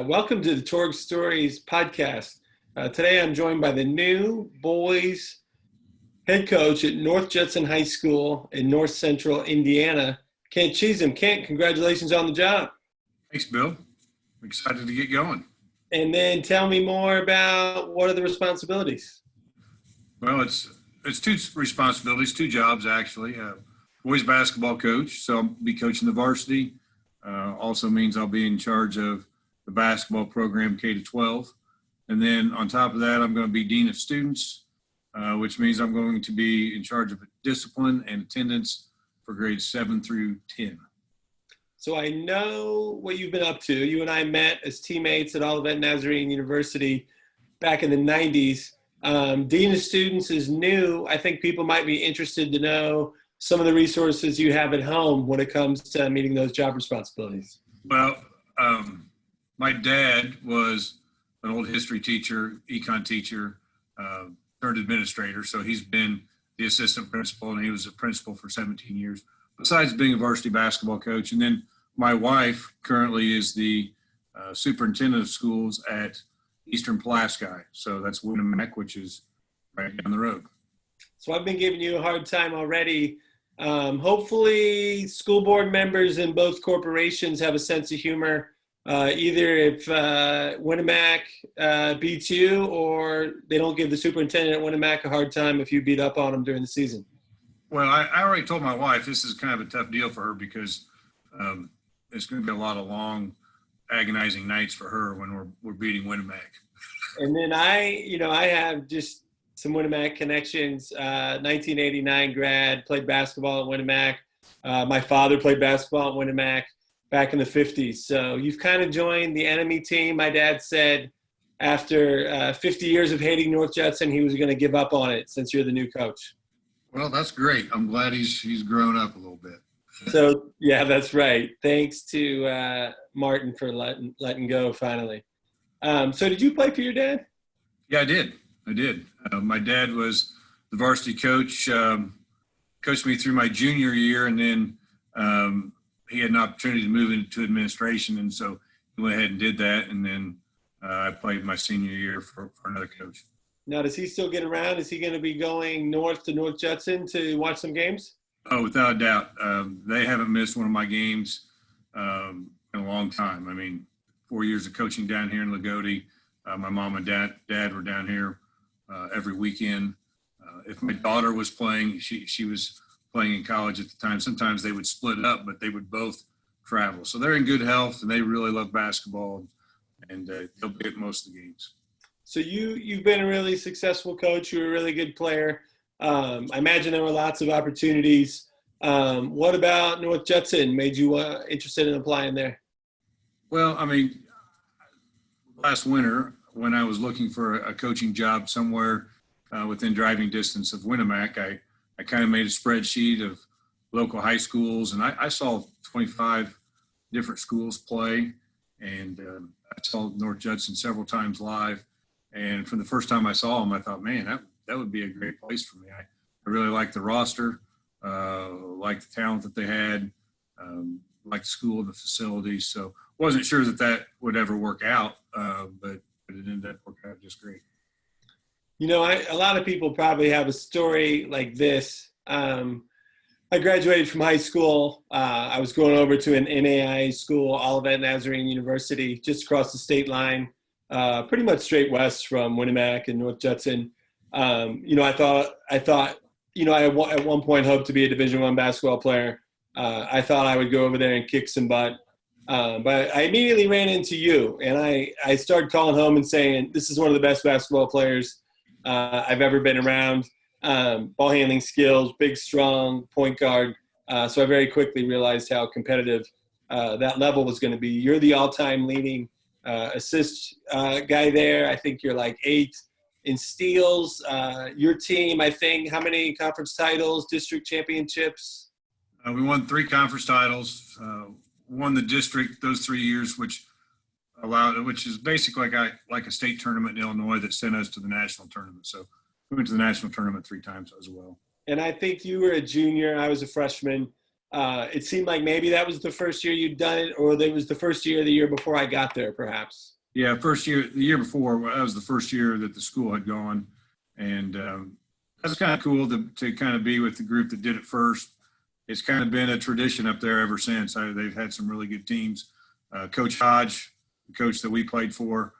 Welcome to the Torg Stories podcast. Today I'm joined by the new boys head coach at North Judson High School in North Central Indiana, Kent Chezem. Kent, congratulations on the job. Thanks, Bill. I'm excited to get going. And then tell me more about what are the responsibilities? Well, it's two responsibilities, two jobs actually. Boys basketball coach, so I'll be coaching the varsity. Also means I'll be in charge of the basketball program K to 12. And then on top of that, I'm going to be dean of students, which means I'm going to be in charge of discipline and attendance for grades 7 through 10. So I know what you've been up to. You and I met as teammates at Olivet Nazarene University back in the 90s. Dean of Students is new. I think people might be interested to know some of the resources you have at home when it comes to meeting those job responsibilities. Well, my dad was an old history teacher, econ teacher, turned administrator. So he's been the assistant principal, and he was a principal for 17 years, besides being a varsity basketball coach. And then my wife currently is the superintendent of schools at Eastern Pulaski. So that's Winamac, which is right down the road. So I've been giving you a hard time already. Hopefully school board members in both corporations have a sense of humor, either if Winamac beats you, or they don't give the superintendent at Winamac a hard time if you beat up on them during the season. Well, I already told my wife this is kind of a tough deal for her because it's going to be a lot of long, agonizing nights for her when we're beating Winamac. And then I have just some Winamac connections. 1989 grad, played basketball at Winamac. My father played basketball at Winamac back in the 50s. So you've kind of joined the enemy team. My dad said after 50 years of hating North Judson, he was going to give up on it since you're the new coach. Well, that's great. I'm glad he's grown up a little bit. So, yeah, that's right. Thanks to Martin for letting go finally. So did you play for your dad? Yeah, I did. My dad was the varsity coach, coached me through my junior year, and then he had an opportunity to move into administration, and so he went ahead and did that, and then I played my senior year for another coach. Now, does he still get around? Is he going to be going north to North Judson to watch some games? Oh, without a doubt. They haven't missed one of my games in a long time. I mean, 4 years of coaching down here in Loogootee. My mom and dad were down here every weekend. If my daughter was playing, she was playing in college at the time. Sometimes they would split up, but they would both travel. So they're in good health, and they really love basketball, and they'll be at most of the games. So you've been a really successful coach. You're a really good player. I imagine there were lots of opportunities. What about North Judson made you interested in applying there? Well, I mean, last winter when I was looking for a coaching job somewhere within driving distance of Winamac, I kind of made a spreadsheet of local high schools, and I saw 25 different schools play, and I saw North Judson several times live. And from the first time I saw them, I thought, man, that would be a great place for me. I really liked the roster, liked the talent that they had, liked the school and the facilities. So wasn't sure that would ever work out, but it ended up working out just great. You know, a lot of people probably have a story like this. I graduated from high school. I was going over to an NAIA school, Olivet Nazarene University, just across the state line, pretty much straight west from Winamac and North Judson. I thought, I at one point hoped to be a Division I basketball player. I thought I would go over there and kick some butt. But I immediately ran into you, and I started calling home and saying, this is one of the best basketball players I've ever been around. Ball handling skills, big, strong point guard. So I very quickly realized how competitive that level was going to be. You're the all-time leading assist guy there. I think you're like 8th in steals. Your team, I think, how many conference titles, district championships? We won 3 conference titles. Won the district those 3 years, which is basically like a state tournament in Illinois that sent us to the national tournament. So we went to the national tournament 3 times as well. And I think you were a junior. I was a freshman. It seemed like maybe that was the first year you'd done it, or that was the first year, the year before I got there, perhaps. Yeah, first year, the year before, that was the first year that the school had gone. And that's kind of cool to kind of be with the group that did it first. It's kind of been a tradition up there ever since. They've had some really good teams. Coach Hodge, the coach that we played for,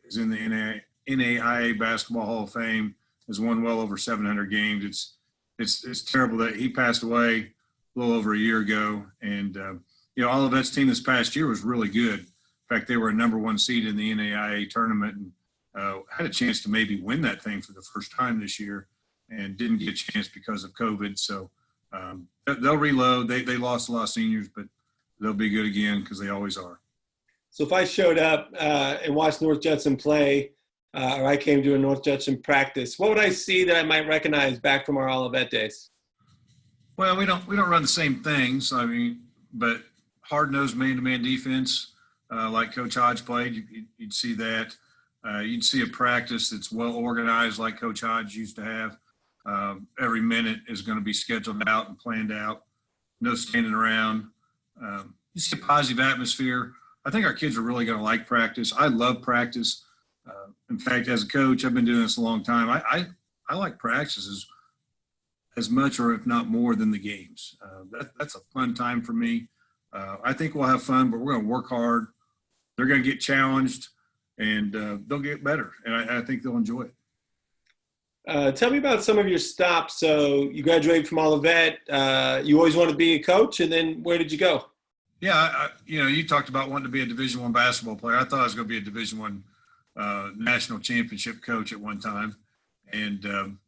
is in the NAIA Basketball Hall of Fame, has won well over 700 games. It's terrible that he passed away a little over a year ago. And, Olivet's team this past year was really good. In fact, they were a number one seed in the NAIA tournament and had a chance to maybe win that thing for the first time this year and didn't get a chance because of COVID. So they'll reload. They lost a lot of seniors, but they'll be good again because they always are. So if I showed up and watched North Judson play, or I came to a North Judson practice, what would I see that I might recognize back from our Olivet days? Well, we don't run the same things. But hard-nosed man-to-man defense, like Coach Hodge played, you'd see that. You'd see a practice that's well organized, like Coach Hodge used to have. Every minute is going to be scheduled out and planned out. No standing around. You see a positive atmosphere. I think our kids are really going to like practice. I love practice. In fact, as a coach, I've been doing this a long time. I like practices as much or if not more than the games. That's a fun time for me. I think we'll have fun, but we're going to work hard. They're going to get challenged, and they'll get better, and I think they'll enjoy it. Tell me about some of your stops. So you graduated from Olivet. You always wanted to be a coach, and then where did you go? Yeah, you talked about wanting to be a Division I basketball player. I thought I was going to be a Division I national championship coach at one time, and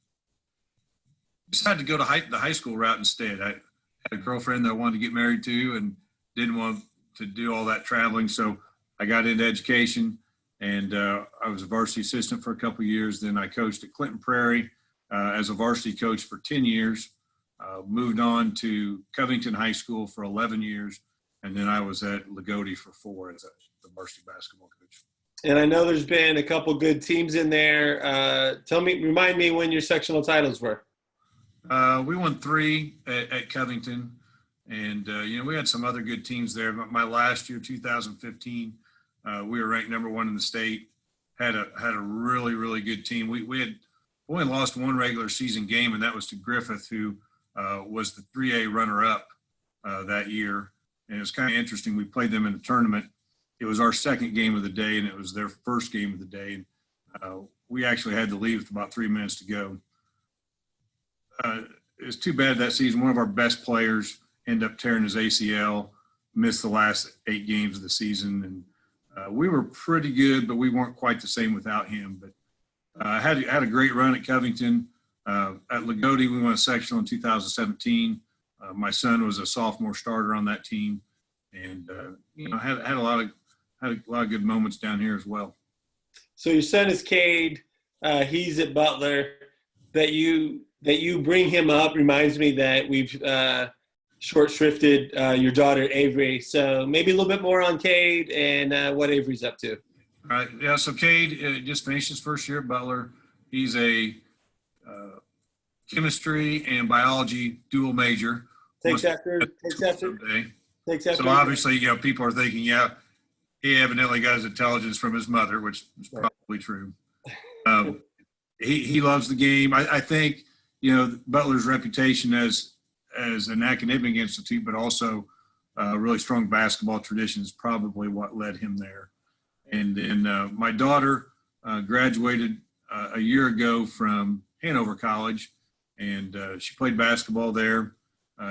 decided to go to the high school route instead. I had a girlfriend that I wanted to get married to and didn't want to do all that traveling, so I got into education, and I was a varsity assistant for a couple of years. Then I coached at Clinton Prairie as a varsity coach for 10 years, moved on to Covington High School for 11 years, and then I was at Loogootee for 4 as the varsity basketball coach. And I know there's been a couple good teams in there. Remind me when your sectional titles were. We won 3 at Covington, and we had some other good teams there. But my last year, 2015, we were ranked number 1 in the state. Had a really, really good team. We had only lost 1 regular season game, and that was to Griffith, who was the 3A runner-up that year. And it was kind of interesting. We played them in the tournament. It was our second game of the day, and it was their first game of the day. And we actually had to leave with about 3 minutes to go. It was too bad that season. One of our best players ended up tearing his ACL, missed the last 8 games of the season. And we were pretty good, but we weren't quite the same without him. But had a great run at Covington. At Loogootee, we won a sectional in 2017. My son was a sophomore starter on that team, and had a lot of good moments down here as well. So your son is Cade. He's at Butler. That you bring him up reminds me that we've short shrifted your daughter Avery. So maybe a little bit more on Cade and what Avery's up to. All right. Yeah. So Cade just finished his first year at Butler. He's a chemistry and biology dual major. Takes after. So obviously, people are thinking, he evidently got his intelligence from his mother, which is probably true. He loves the game. I think, Butler's reputation as an academic institute, but also a really strong basketball tradition is probably what led him there. And then my daughter graduated a year ago from Hanover College, and she played basketball there.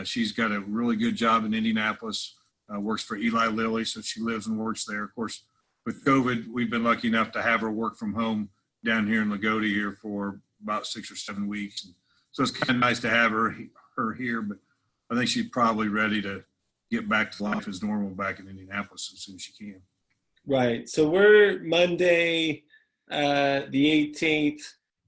She's got a really good job in Indianapolis, works for Eli Lilly, so she lives and works there. Of course, with COVID, we've been lucky enough to have her work from home down here in Loogootee here for about 6 or 7 weeks. And so it's kind of nice to have her here, but I think she's probably ready to get back to life as normal back in Indianapolis as soon as she can. Right. So we're Monday, the 18th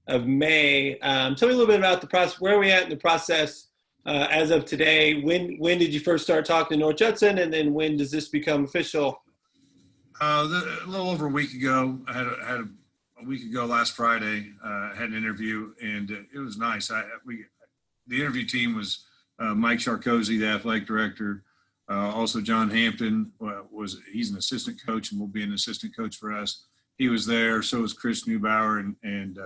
of May. Tell me a little bit about the process. Where are we at in the process as of today? When did you first start talking to North Judson, and then when does this become official? A little over a week ago. I had a week ago last Friday. I had an interview, and it was nice. The interview team was Mike Sharkozy, the athletic director. Also, John Hampton he's an assistant coach and will be an assistant coach for us. He was there. So was Chris Neubauer and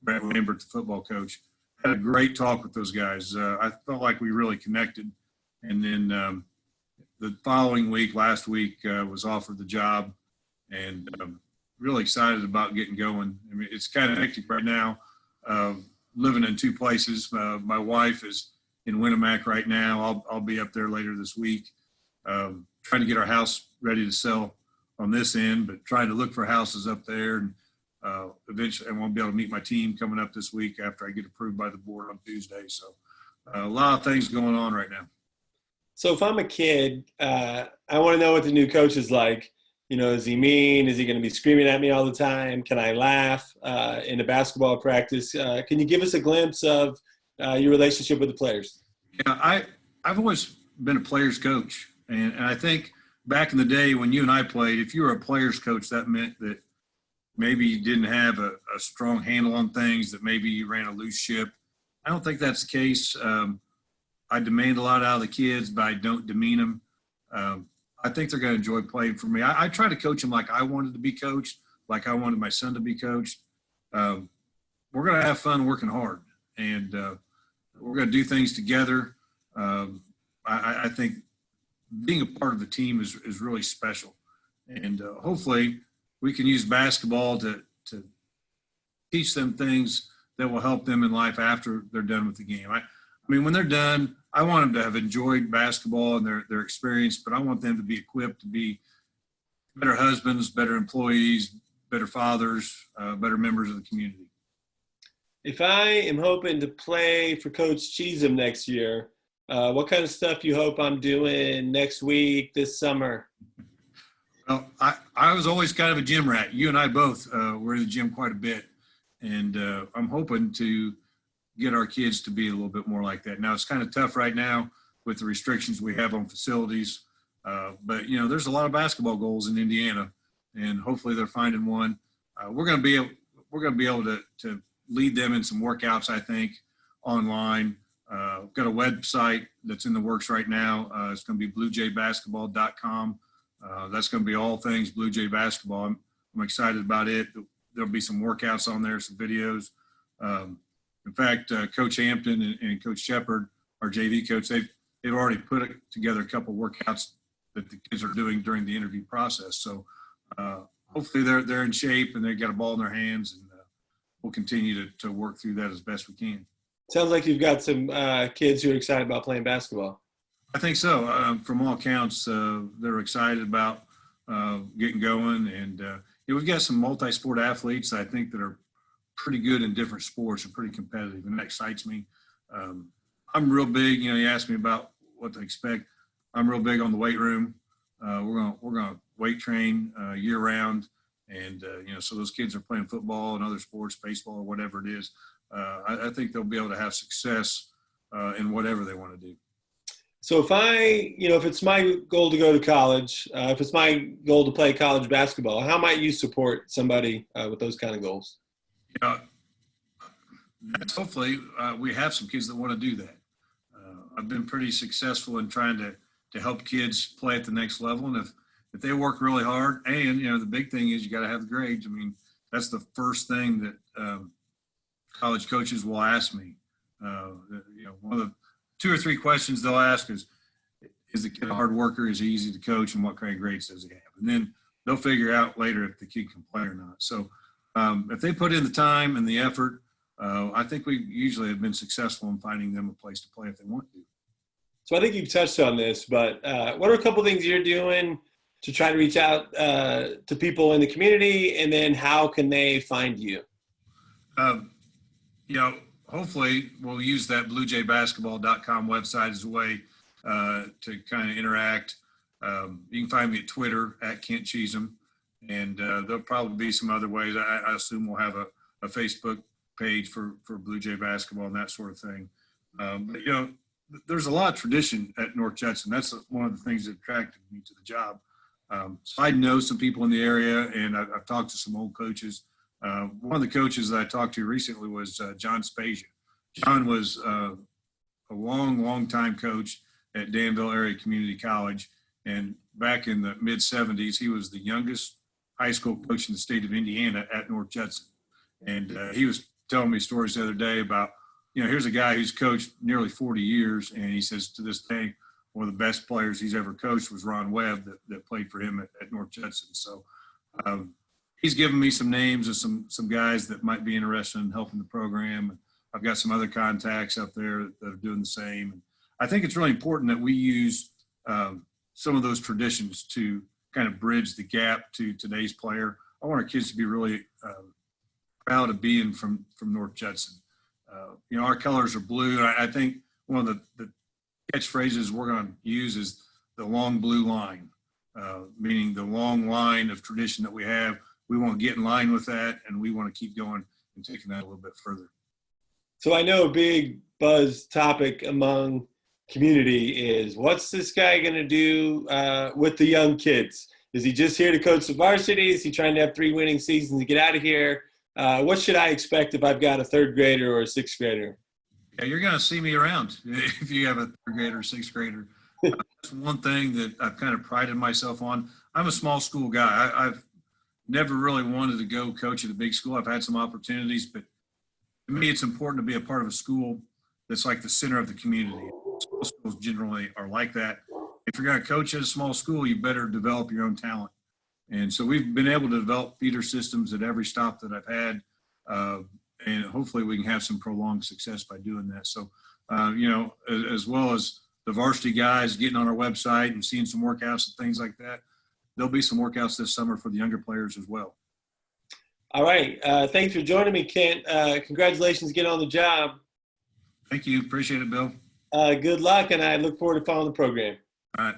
Brett Lambert, the football coach. Had a great talk with those guys. I felt like we really connected. And then the following week, last week, was offered the job, and really excited about getting going. I mean, it's kind of hectic right now, living in two places. My wife is in Winamac right now. I'll be up there later this week, trying to get our house ready to sell on this end, but trying to look for houses up there. And eventually I won't be able to meet my team coming up this week after I get approved by the board on Tuesday. So a lot of things going on right now. So if I'm a kid, I want to know what the new coach is like. You know, is he mean? Is he going to be screaming at me all the time? Can I laugh in a basketball practice? Can you give us a glimpse of your relationship with the players? Yeah, I've always been a player's coach. And I think back in the day when you and I played, if you were a player's coach, that meant that maybe you didn't have a strong handle on things, that maybe you ran a loose ship. I don't think that's the case. I demand a lot out of the kids, but I don't demean them. I think they're going to enjoy playing for me. I try to coach them like I wanted to be coached, like I wanted my son to be coached. We're going to have fun working hard, and we're going to do things together. I think being a part of the team is really special. And hopefully we can use basketball to teach them things that will help them in life after they're done with the game. I mean, when they're done, I want them to have enjoyed basketball and their experience, but I want them to be equipped to be better husbands, better employees, better fathers, better members of the community. If I am hoping to play for Coach Chezem next year, what kind of stuff you hope I'm doing next week, this summer? Well, I was always kind of a gym rat. You and I both were in the gym quite a bit, and I'm hoping to get our kids to be a little bit more like that. Now, it's kind of tough right now with the restrictions we have on facilities, but, you know, there's a lot of basketball goals in Indiana, and hopefully they're finding one. We're going to be able to lead them in some workouts, I think, online. We've got a website that's in the works right now. It's going to be bluejaybasketball.com. That's going to be all things Blue Jay basketball. I'm excited about it. There'll be some workouts on there, some videos. In fact, Coach Hampton and Coach Shepard, our JV coach, they've already put together a couple workouts that the kids are doing during the interview process. So hopefully they're in shape and they've got a ball in their hands, and we'll continue to work through that as best we can. Sounds like you've got some kids who are excited about playing basketball. I think so. From all accounts, they're excited about getting going. And we've got some multi-sport athletes, I think, that are pretty good in different sports and pretty competitive, and that excites me. I'm real big. You know, you asked me about what to expect. I'm real big on the weight room. We're gonna weight train year round, and so those kids are playing football and other sports, baseball or whatever it is. I think they'll be able to have success in whatever they want to do. So if it's my goal to go to college, if it's my goal to play college basketball, how might you support somebody with those kind of goals? Hopefully we have some kids that want to do that. I've been pretty successful in trying to help kids play at the next level. And if they work really hard, and, the big thing is you got to have the grades. I mean, that's the first thing that college coaches will ask me. One of the 2 or 3 questions they'll ask is the kid a hard worker? Is he easy to coach? And what kind of grades does he have? And then they'll figure out later if the kid can play or not. So if they put in the time and the effort, I think we usually have been successful in finding them a place to play if they want to. So I think you've touched on this, but what are a couple things you're doing to try to reach out to people in the community, and then how can they find you? Hopefully we'll use that bluejaybasketball.com website as a way to kind of interact. You can find me at Twitter at Kent Chezem, and there'll probably be some other ways. I assume we'll have a Facebook page for Blue Jay basketball and that sort of thing. But there's a lot of tradition at North Judson. That's one of the things that attracted me to the job. So I know some people in the area, and I've talked to some old coaches. One of the coaches that I talked to recently was John Spezia. John was a long time coach at Danville Area Community College. And back in the mid 70s, he was the youngest high school coach in the state of Indiana at North Judson. And he was telling me stories the other day about, here's a guy who's coached nearly 40 years. And he says to this day, one of the best players he's ever coached was Ron Webb that played for him at North Judson. So he's given me some names of some guys that might be interested in helping the program. I've got some other contacts up there that are doing the same. And I think it's really important that we use some of those traditions to kind of bridge the gap to today's player. I want our kids to be really proud of being from North Judson. Our colors are blue. And I think one of the catchphrases we're going to use is the long blue line, meaning the long line of tradition that we have. We want to get in line with that, and we want to keep going and taking that a little bit further. So I know a big buzz topic among community is, what's this guy going to do with the young kids? Is he just here to coach the varsity? Is he trying to have 3 winning seasons to get out of here? What should I expect if I've got a 3rd grader or a 6th grader? Yeah, you're going to see me around if you have a 3rd grader or 6th grader. That's one thing that I've kind of prided myself on. I'm a small school guy. I've never really wanted to go coach at a big school. I've had some opportunities, but to me, it's important to be a part of a school that's like the center of the community. Small schools generally are like that. If you're going to coach at a small school, you better develop your own talent. And so we've been able to develop feeder systems at every stop that I've had. And hopefully we can have some prolonged success by doing that. So, as well as the varsity guys getting on our website and seeing some workouts and things like that, there'll be some workouts this summer for the younger players as well. All right. Thanks for joining me, Kent. Congratulations again on the job. Thank you. Appreciate it, Bill. Good luck, and I look forward to following the program. All right.